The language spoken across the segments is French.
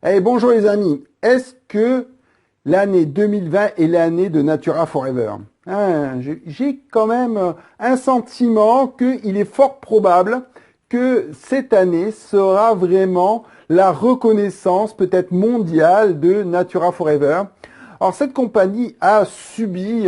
Eh, bonjour les amis, est-ce que l'année 2020 est l'année de Natura Forever? J'ai quand même un sentiment qu'il est fort probable que cette année sera vraiment la reconnaissance peut-être mondiale de Natura Forever. Alors cette compagnie a subi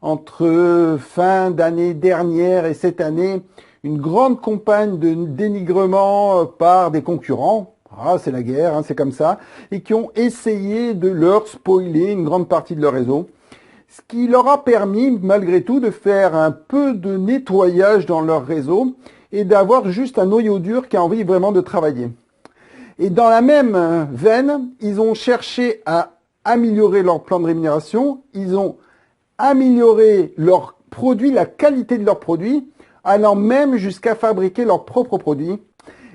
entre fin d'année dernière et cette année une grande campagne de dénigrement par des concurrents. Ah, c'est la guerre, hein, c'est comme ça, et qui ont essayé de leur spoiler une grande partie de leur réseau, ce qui leur a permis, malgré tout, de faire un peu de nettoyage dans leur réseau et d'avoir juste un noyau dur qui a envie vraiment de travailler. Et dans la même veine, ils ont cherché à améliorer leur plan de rémunération, ils ont amélioré leurs produits, la qualité de leurs produits, allant même jusqu'à fabriquer leurs propres produits.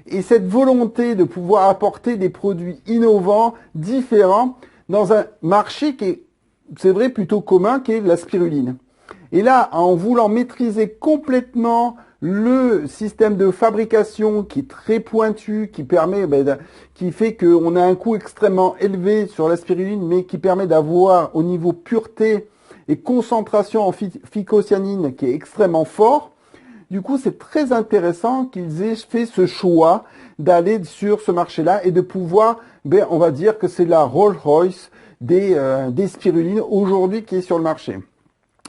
Et cette volonté de pouvoir apporter des produits innovants, différents, dans un marché qui est, c'est vrai, plutôt commun, qui est la spiruline. Et là, en voulant maîtriser complètement le système de fabrication qui est très pointu, qui permet, qui fait qu'on a un coût extrêmement élevé sur la spiruline, mais qui permet d'avoir au niveau pureté et concentration en phycocyanine qui est extrêmement fort. Du coup, c'est très intéressant qu'ils aient fait ce choix d'aller sur ce marché-là et de pouvoir, on va dire que c'est la Rolls-Royce des spirulines aujourd'hui qui est sur le marché.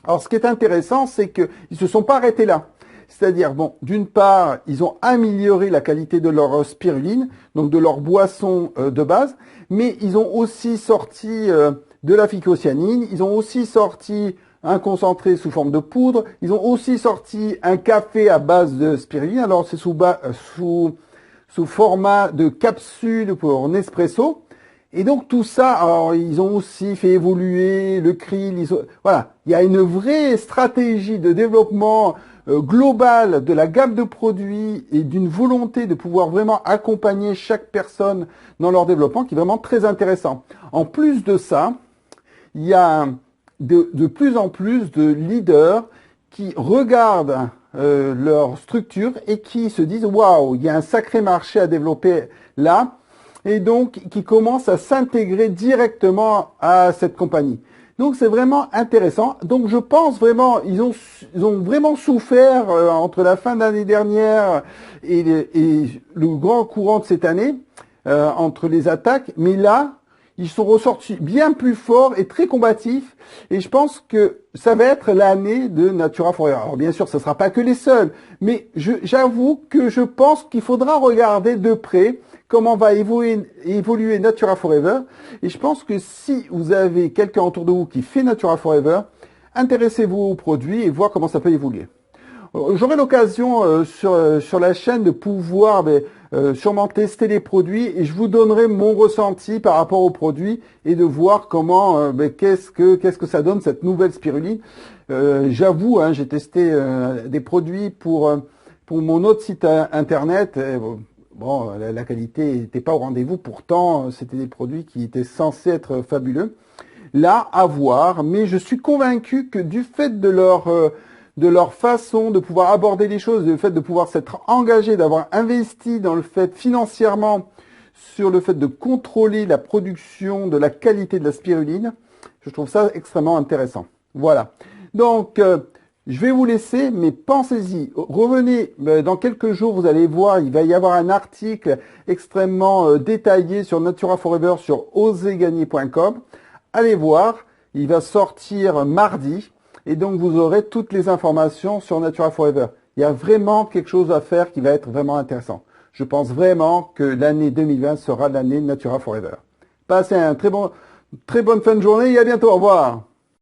Alors, ce qui est intéressant, c'est qu'ils ne se sont pas arrêtés là. C'est-à-dire, bon, d'une part, ils ont amélioré la qualité de leur spiruline, donc de leur boisson de base, mais ils ont aussi sorti de la phycocyanine, ils ont aussi sorti un concentré sous forme de poudre. Ils ont aussi sorti un café à base de spiruline. Alors, c'est sous format de capsule pour Nespresso. Et donc, tout ça, alors, ils ont aussi fait évoluer le krill. Voilà, il y a une vraie stratégie de développement global de la gamme de produits et d'une volonté de pouvoir vraiment accompagner chaque personne dans leur développement qui est vraiment très intéressant. En plus de ça, il y a de plus en plus de leaders qui regardent leur structure et qui se disent waouh, il y a un sacré marché à développer là, et donc qui commencent à s'intégrer directement à cette compagnie. Donc c'est vraiment intéressant. Donc je pense vraiment, ils ont vraiment souffert entre la fin de l'année dernière et le grand courant de cette année, entre les attaques, mais là, ils sont ressortis bien plus forts et très combatifs. Et je pense que ça va être l'année de Natura Forever. Alors bien sûr, ce ne sera pas que les seuls. Mais j'avoue que je pense qu'il faudra regarder de près comment va évoluer Natura Forever. Et je pense que si vous avez quelqu'un autour de vous qui fait Natura Forever, intéressez-vous aux produits et voir comment ça peut évoluer. J'aurai l'occasion sur la chaîne de pouvoir sûrement tester les produits et je vous donnerai mon ressenti par rapport aux produits et de voir comment, qu'est-ce que ça donne cette nouvelle spiruline. J'avoue, hein, j'ai testé des produits pour mon autre site internet. Bon, la qualité n'était pas au rendez-vous. Pourtant, c'était des produits qui étaient censés être fabuleux. Là, à voir. Mais je suis convaincu que du fait de leur façon de pouvoir aborder les choses, du fait de pouvoir s'être engagé, d'avoir investi dans le fait financièrement sur le fait de contrôler la production de la qualité de la spiruline, je trouve ça extrêmement intéressant. Voilà. Donc, je vais vous laisser, mais pensez-y. Revenez dans quelques jours, vous allez voir, il va y avoir un article extrêmement détaillé sur Natura Forever sur osergagner.com. Allez voir, il va sortir mardi. Et donc, vous aurez toutes les informations sur Natura Forever. Il y a vraiment quelque chose à faire qui va être vraiment intéressant. Je pense vraiment que l'année 2020 sera l'année Natura Forever. Passez un très bonne fin de journée et à bientôt. Au revoir.